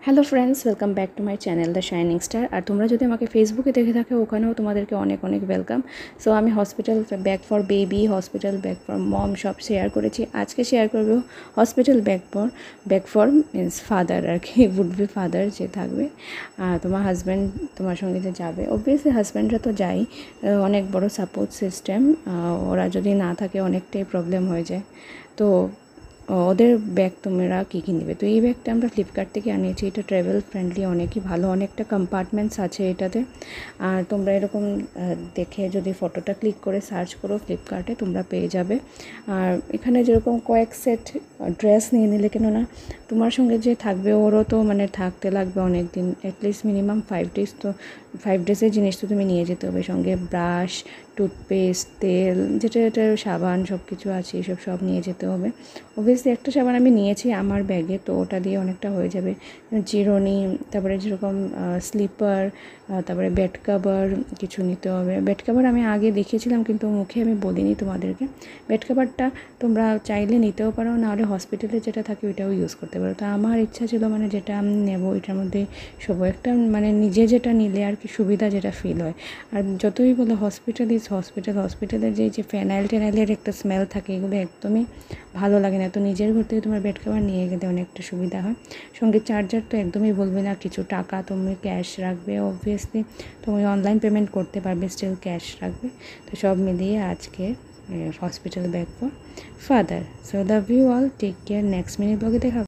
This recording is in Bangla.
Hello friends, welcome back to my channel the shining star. আর তোমরা যদি আমাকে ফেসবুকে দেখে থাকো, ওখানেও তোমাদেরকে অনেক অনেক ওয়েলকাম। সো আমি hospital bag for baby, hospital bag for mom সব শেয়ার করেছি। আজকে শেয়ার করবো hospital bag for means father আর কি, উড বি ফাদার যে থাকবে। তোমার হাজব্যান্ড তোমার সঙ্গে যে যাবে, অবভিয়াসলি হাজব্যান্ডরা তো যাই, অনেক বড় সাপোর্ট সিস্টেম। ওরা যদি না থাকে অনেকটাই প্রবলেম হয়ে যায়। তো ওদের ব্যাগ তোমরা কী কী নেবে। তো এই ব্যাগটা আমরা ফ্লিপকার্ট থেকে আনিয়েছি। এটা ট্রাভেল ফ্রেন্ডলি, অনেকই ভালো, অনেকটা কম্পার্টমেন্টস আছে এটাতে। আর তোমরা এরকম দেখে যদি ফটোটা ক্লিক করে সার্চ করো ফ্লিপকার্টে, তোমরা পেয়ে যাবে। আর এখানে যেরকম কয়েক সেট ড্রেস নিয়ে নিলে, কেননা তোমার সঙ্গে যে থাকবে ওরও তো মানে থাকতে লাগবে অনেক দিন, অ্যাটলিস্ট মিনিমাম 5 days। তো 5 days-এর জিনিস তো তুমি নিয়ে যেতে হবে সঙ্গে। ব্রাশ, টুথপেস্ট, তেল, যেটা সাবান সব কিছু আছে, এসব সব নিয়ে যেতে হবে। অবভিয়াসলি একটা সাবান আমি নিয়েছি আমার ব্যাগে, তো ওটা দিয়ে অনেকটা হয়ে যাবে। চিরুনি, তারপরে যেরকম স্লিপার, তারপরে বেড কাভার কিছু নিতে হবে। বেড কাভার আমি আগে দেখিয়েছিলাম কিন্তু মুখে আমি বলিনি তোমাদেরকে। বেড কাভারটা তোমরা চাইলে নিতেও পারো, নাহলে হসপিটালে যেটা থাকে ওইটাও ইউজ করতে পারো। তো আমার ইচ্ছা ছিল মানে যেটা আমি নেবো এটার মধ্যে সব একটা মানে নিজে যেটা নিলে আর কি সুবিধা যেটা ফিল হয়। আর যতই বলো হসপিটাল ইজ হসপিটাল, হসপিটালের যে ফেনাইল টেনাইলের একটা স্মেল থাকে, এগুলো একদমই ভালো লাগে না। তো নিজের ঘর থেকে তোমার বেড কাভার নিয়ে গেলে অনেকটা সুবিধা হয়। সঙ্গে চার্জার তো একদমই বলবে না, কিছু টাকা তুমি ক্যাশ রাখবে, অবভিয়াসলি তুমি অনলাইন পেমেন্ট করতে পারবে, স্টিল ক্যাশ রাখবে। তো সব মিলিয়ে আজকে hospital bag for father. So love you all, take care. Next mini ব্লগে দেখা